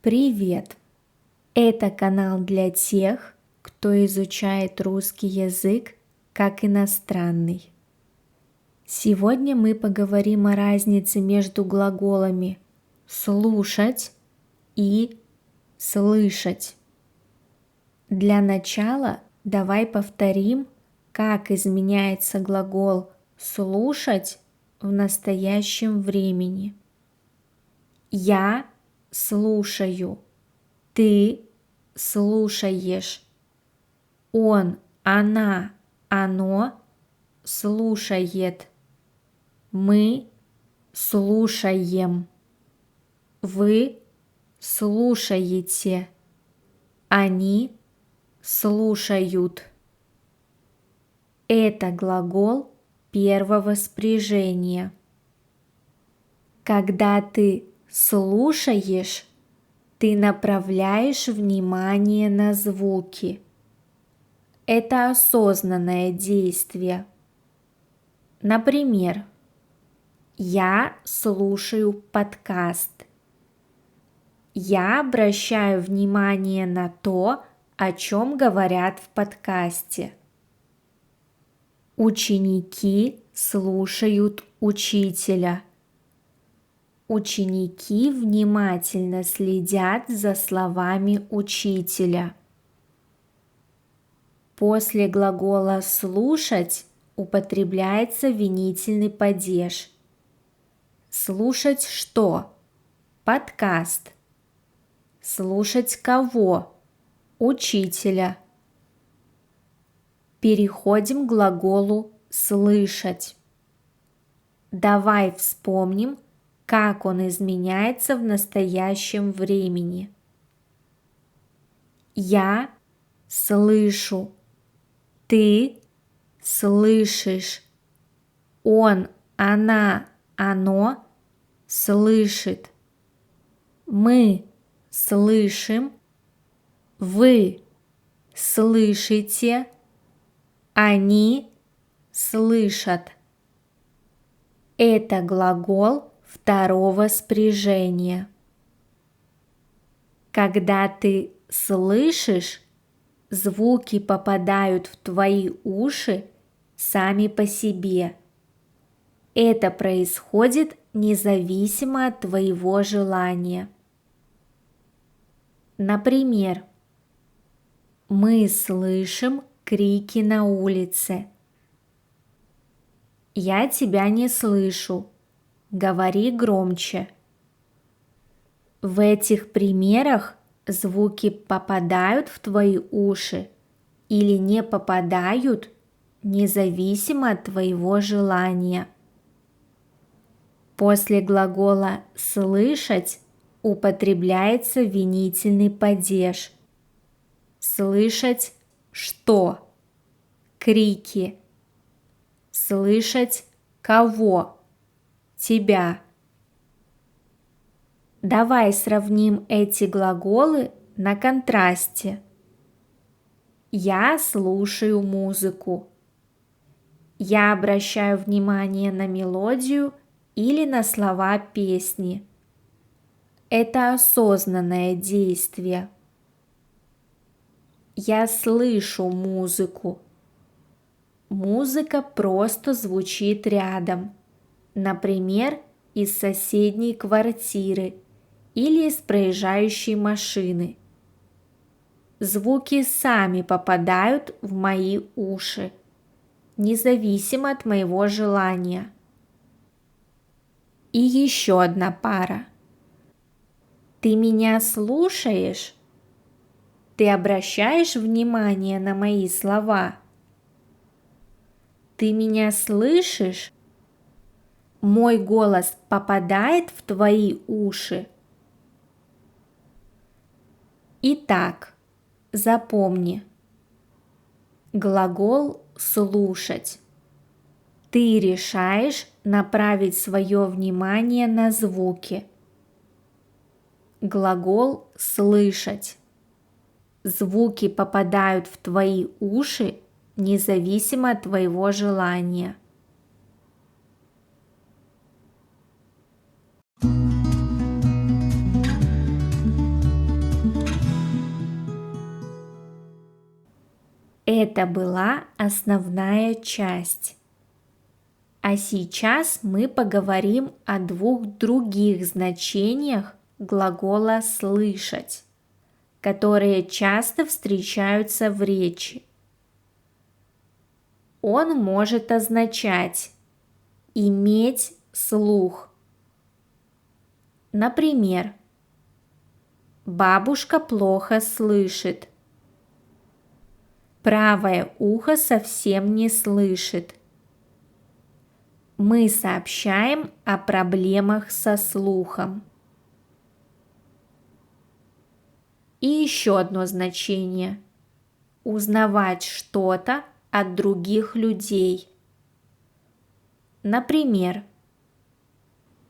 Привет! Это канал для тех, кто изучает русский язык как иностранный. Сегодня мы поговорим о разнице между глаголами «слушать» и «слышать». Для начала давай повторим, как изменяется глагол «слушать» в настоящем времени. Я слушаю. Ты слушаешь. Он, она, оно слушает. Мы слушаем. Вы слушаете. Они слушают. Это глагол первого спряжения. Когда ты слушаешь, ты направляешь внимание на звуки. Это осознанное действие. Например, я слушаю подкаст. Я обращаю внимание на то, о чем говорят в подкасте. Ученики слушают учителя. Ученики внимательно следят за словами учителя. После глагола «слушать» употребляется винительный падеж. Слушать что? Подкаст. Слушать кого? Учителя. Переходим к глаголу «слышать». Давай вспомним, как он изменяется в настоящем времени. Я слышу. Ты слышишь. Он, она, оно слышит. Мы слышим. Вы слышите. Они слышат. Это глагол второго спряжения. Когда ты слышишь, звуки попадают в твои уши сами по себе. Это происходит независимо от твоего желания. Например, мы слышим крики на улице. Я тебя не слышу. Говори громче. В этих примерах звуки попадают в твои уши или не попадают, независимо от твоего желания. После глагола «слышать» употребляется винительный падеж. Слышать что? Крики. Слышать кого? Тебя. Давай сравним эти глаголы на контрасте. Я слушаю музыку. Я обращаю внимание на мелодию или на слова песни. Это осознанное действие. Я слышу музыку. Музыка просто звучит рядом. Например, из соседней квартиры или из проезжающей машины. Звуки сами попадают в мои уши, независимо от моего желания. И еще одна пара. Ты меня слушаешь? Ты обращаешь внимание на мои слова? Ты меня слышишь? Мой голос попадает в твои уши? Итак, запомни. Глагол «слушать». Ты решаешь направить свое внимание на звуки. Глагол «слышать». Звуки попадают в твои уши независимо от твоего желания. Это была основная часть. А сейчас мы поговорим о двух других значениях глагола «слышать», которые часто встречаются в речи. Он может означать иметь слух. Например, бабушка плохо слышит. Правое ухо совсем не слышит. Мы сообщаем о проблемах со слухом. И еще одно значение – узнавать что-то от других людей. Например,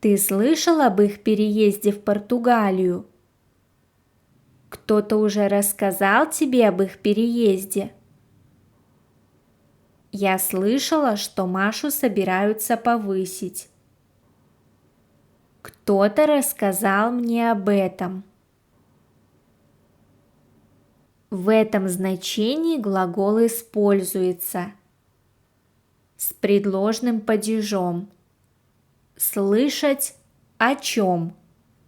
ты слышал об их переезде в Португалию? Кто-то уже рассказал тебе об их переезде? Я слышала, что Машу собираются повысить. Кто-то рассказал мне об этом. В этом значении глагол используется с предложным падежом. Слышать о чем?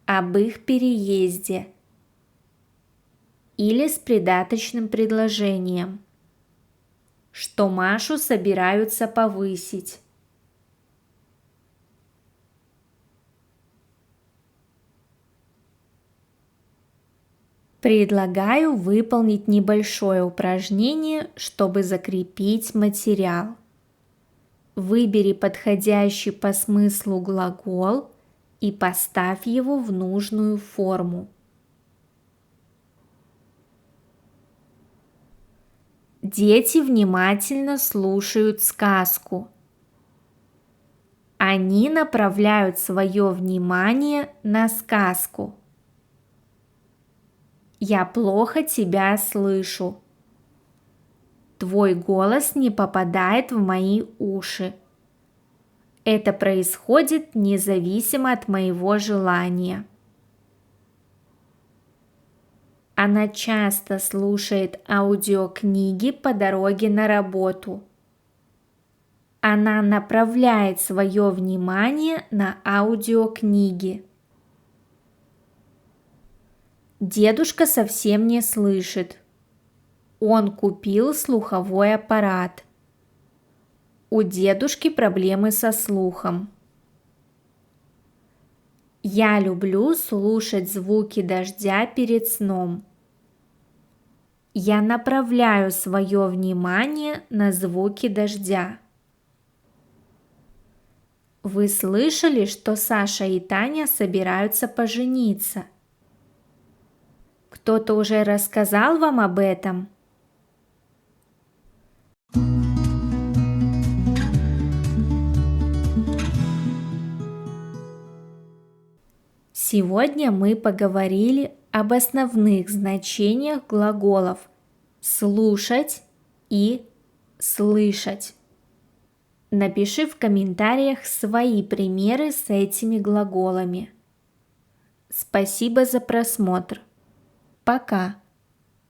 Об их переезде. Или с придаточным предложением, что Машу собираются повысить. Предлагаю выполнить небольшое упражнение, чтобы закрепить материал. Выбери подходящий по смыслу глагол и поставь его в нужную форму. Дети внимательно слушают сказку. Они направляют свое внимание на сказку. Я плохо тебя слышу. Твой голос не попадает в мои уши. Это происходит независимо от моего желания. Она часто слушает аудиокниги по дороге на работу. Она направляет свое внимание на аудиокниги. Дедушка совсем не слышит. Он купил слуховой аппарат. У дедушки проблемы со слухом. Я люблю слушать звуки дождя перед сном. Я направляю свое внимание на звуки дождя. Вы слышали, что Саша и Таня собираются пожениться? Кто-то уже рассказал вам об этом? Сегодня мы поговорили об основных значениях глаголов «слушать» и «слышать». Напиши в комментариях свои примеры с этими глаголами. Спасибо за просмотр. Пока!